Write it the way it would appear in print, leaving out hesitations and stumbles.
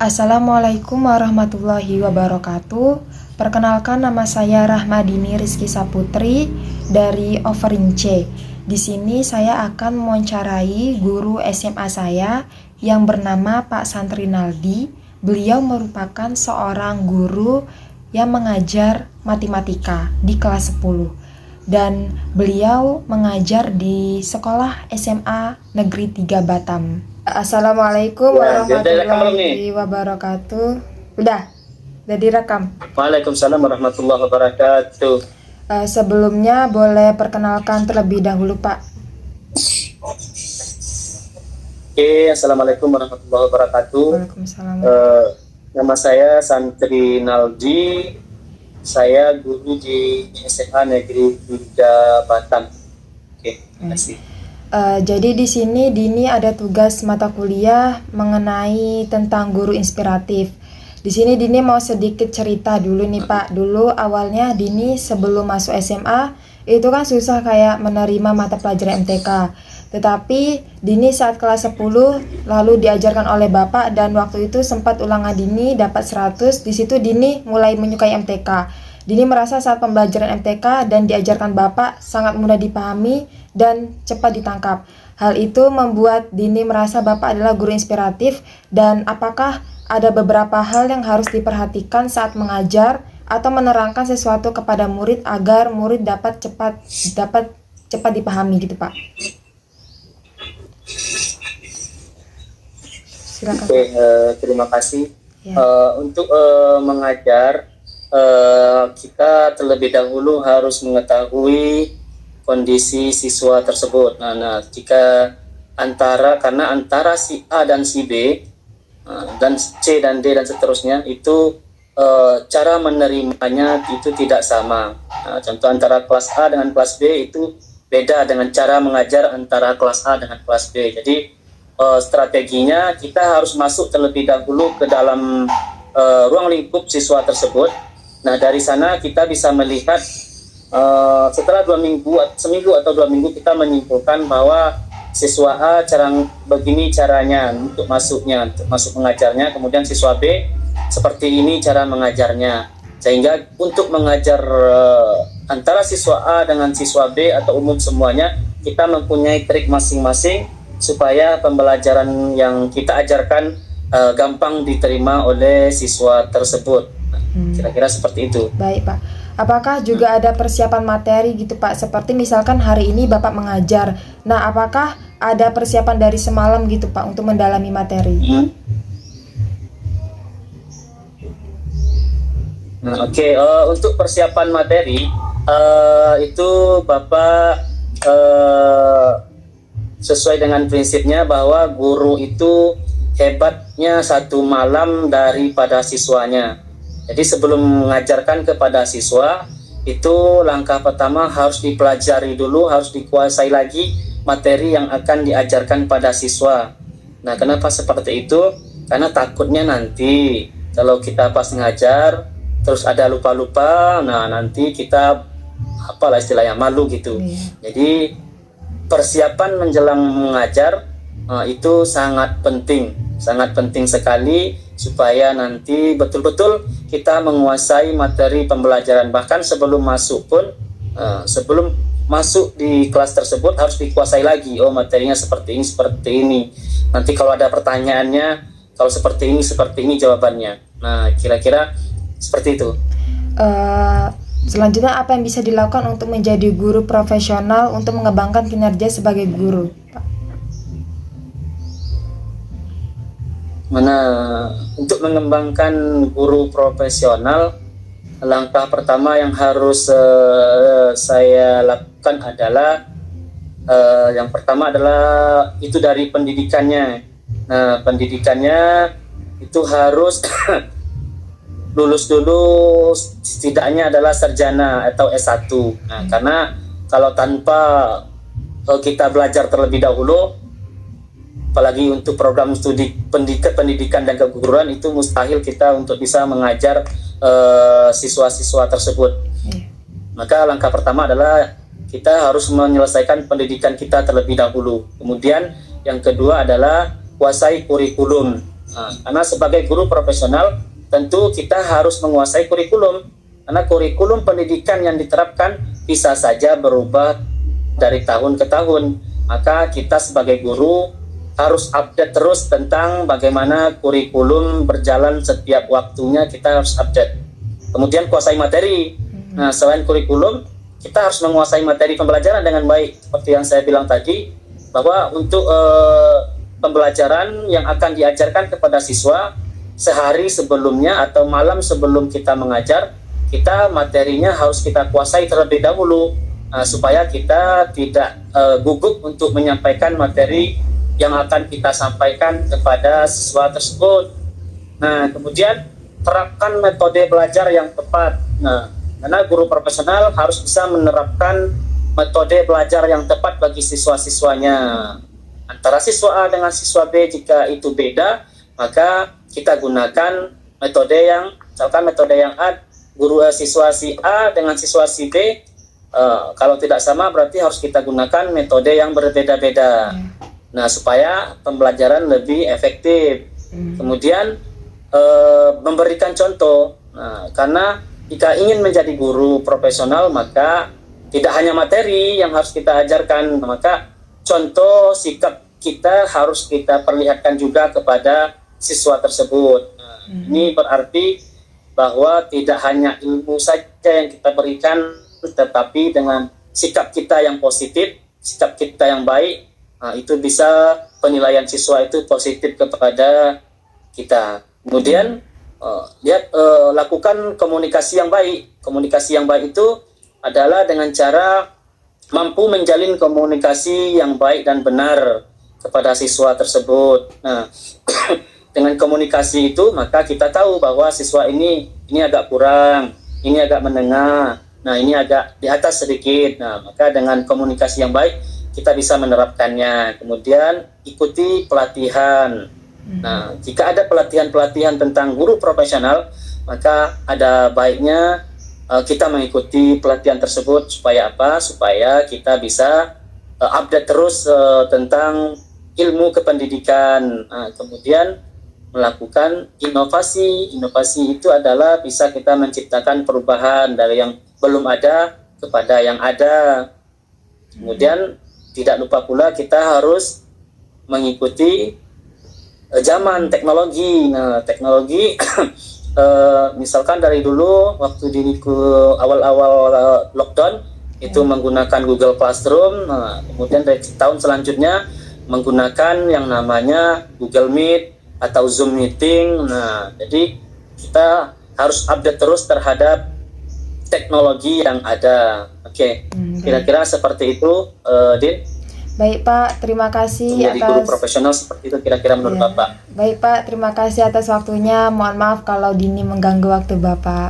Assalamualaikum warahmatullahi wabarakatuh. Perkenalkan, nama saya Rahmadini Rizky Saputri dari Offering C. Di sini saya akan mewawancarai guru SMA saya yang bernama Pak Santri Naldi. Beliau merupakan seorang guru yang mengajar matematika di kelas 10 dan beliau mengajar di sekolah SMA Negeri 3 Batam. Assalamualaikum warahmatullahi wabarakatuh. Udah direkam. Waalaikumsalam warahmatullahi wabarakatuh. Sebelumnya boleh perkenalkan terlebih dahulu, Pak. Oke, assalamualaikum warahmatullahi wabarakatuh. Waalaikumsalam. Nama saya Santri Naldi. Saya guru di SMA Negeri 3 Batam. Oke, terima kasih. Jadi di sini Dini ada tugas mata kuliah mengenai tentang guru inspiratif. Di sini Dini mau sedikit cerita dulu nih, Pak. Dulu awalnya Dini sebelum masuk SMA itu kan susah kayak menerima mata pelajaran MTK. Tetapi Dini saat kelas 10 lalu diajarkan oleh Bapak dan waktu itu sempat ulangan Dini dapat 100. Di situ Dini mulai menyukai MTK. Dini merasa saat pembelajaran MTK dan diajarkan Bapak sangat mudah dipahami dan cepat ditangkap. Hal itu membuat Dini merasa Bapak adalah guru inspiratif. Dan apakah ada beberapa hal yang harus diperhatikan saat mengajar atau menerangkan sesuatu kepada murid agar murid dapat cepat dipahami gitu, Pak? Silakan. Oke, terima kasih. Ya. Untuk mengajar, kita terlebih dahulu harus mengetahui kondisi siswa tersebut. Nah, jika karena antara si A dan si B, dan C dan D dan seterusnya itu cara menerimanya itu tidak sama. Contoh antara kelas A dengan kelas B itu beda dengan cara mengajar antara kelas A dengan kelas B. Jadi strateginya kita harus masuk terlebih dahulu ke dalam ruang lingkup siswa tersebut. Nah, dari sana kita bisa melihat setelah seminggu atau 2 minggu kita menyimpulkan bahwa siswa A begini caranya untuk masuk mengajarnya, kemudian siswa B seperti ini cara mengajarnya. Sehingga untuk mengajar antara siswa A dengan siswa B atau umum semuanya, kita mempunyai trik masing-masing supaya pembelajaran yang kita ajarkan gampang diterima oleh siswa tersebut. Kira-kira seperti itu. Baik, Pak. Apakah juga ada persiapan materi gitu, Pak? Seperti misalkan hari ini Bapak mengajar. Nah, apakah ada persiapan dari semalam gitu, Pak, untuk mendalami materi? Nah, oke. Untuk persiapan materi itu Bapak sesuai dengan prinsipnya bahwa guru itu hebatnya 1 malam daripada siswanya. Jadi sebelum mengajarkan kepada siswa, itu langkah pertama harus dipelajari dulu, harus dikuasai lagi materi yang akan diajarkan pada siswa. Nah, kenapa seperti itu? Karena takutnya nanti kalau kita pas ngajar terus ada lupa-lupa, nah nanti kita apalah istilahnya malu gitu. Jadi persiapan menjelang mengajar itu sangat penting sekali supaya nanti betul-betul kita menguasai materi pembelajaran. Bahkan sebelum masuk pun, sebelum masuk di kelas tersebut harus dikuasai lagi. Oh, materinya seperti ini. Nanti kalau ada pertanyaannya, kalau seperti ini jawabannya. Nah, kira-kira seperti itu. Selanjutnya apa yang bisa dilakukan untuk menjadi guru profesional untuk mengembangkan kinerja sebagai guru, Pak? Untuk mengembangkan guru profesional, langkah pertama yang harus saya lakukan adalah yang pertama adalah itu dari pendidikannya. Nah, pendidikannya itu harus lulus dulu setidaknya adalah sarjana atau S1. Nah, karena kalau tanpa kita belajar terlebih dahulu, apalagi untuk program studi pendidikan dan keguruan, itu mustahil kita untuk bisa mengajar siswa-siswa tersebut. Maka langkah pertama adalah kita harus menyelesaikan pendidikan kita terlebih dahulu. Kemudian yang kedua adalah kuasai kurikulum. Nah, karena sebagai guru profesional tentu kita harus menguasai kurikulum, karena kurikulum pendidikan yang diterapkan bisa saja berubah dari tahun ke tahun. Maka kita sebagai guru harus update terus tentang bagaimana kurikulum berjalan setiap waktunya, kita harus update. Kemudian kuasai materi. Nah, selain kurikulum, kita harus menguasai materi pembelajaran dengan baik. Seperti yang saya bilang tadi, bahwa untuk pembelajaran yang akan diajarkan kepada siswa sehari sebelumnya atau malam sebelum kita mengajar, kita materinya harus kita kuasai terlebih dahulu, supaya kita tidak gugup untuk menyampaikan materi yang akan kita sampaikan kepada siswa tersebut. Nah, kemudian terapkan metode belajar yang tepat. Nah, karena guru profesional harus bisa menerapkan metode belajar yang tepat bagi siswa-siswanya. Antara siswa A dengan siswa B, jika itu beda, maka kita gunakan metode yang, misalkan metode yang A, siswa si A dengan siswa si B, kalau tidak sama berarti harus kita gunakan metode yang berbeda-beda. Nah, supaya pembelajaran lebih efektif. Kemudian memberikan contoh. Nah, karena jika ingin menjadi guru profesional, maka tidak hanya materi yang harus kita ajarkan, maka contoh sikap kita harus kita perlihatkan juga kepada siswa tersebut. Nah, ini berarti bahwa tidak hanya ilmu saja yang kita berikan, tetapi dengan sikap kita yang positif, sikap kita yang baik, itu bisa penilaian siswa itu positif kepada kita. Kemudian lakukan komunikasi yang baik. Komunikasi yang baik itu adalah dengan cara mampu menjalin komunikasi yang baik dan benar kepada siswa tersebut. Nah, dengan komunikasi itu maka kita tahu bahwa siswa ini agak kurang, ini agak menengah, nah ini agak di atas sedikit. Nah, maka dengan komunikasi yang baik kita bisa menerapkannya. Kemudian ikuti pelatihan. Nah, jika ada pelatihan-pelatihan tentang guru profesional, maka ada baiknya kita mengikuti pelatihan tersebut. Supaya apa? Supaya kita bisa update terus tentang ilmu kependidikan. Kemudian melakukan inovasi. Inovasi itu adalah bisa kita menciptakan perubahan dari yang belum ada kepada yang ada. Kemudian tidak lupa pula kita harus mengikuti zaman teknologi. Nah, teknologi misalkan dari dulu waktu di awal-awal lockdown itu menggunakan Google Classroom. Nah, kemudian dari tahun selanjutnya menggunakan yang namanya Google Meet atau Zoom Meeting. Nah, jadi kita harus update terus terhadap teknologi yang ada. Oke, kira-kira seperti itu, Din. Baik Pak, terima kasih Menjadi atas guru profesional seperti itu kira-kira menurut Bapak. Baik Pak, terima kasih atas waktunya. Mohon maaf kalau Dini mengganggu waktu Bapak.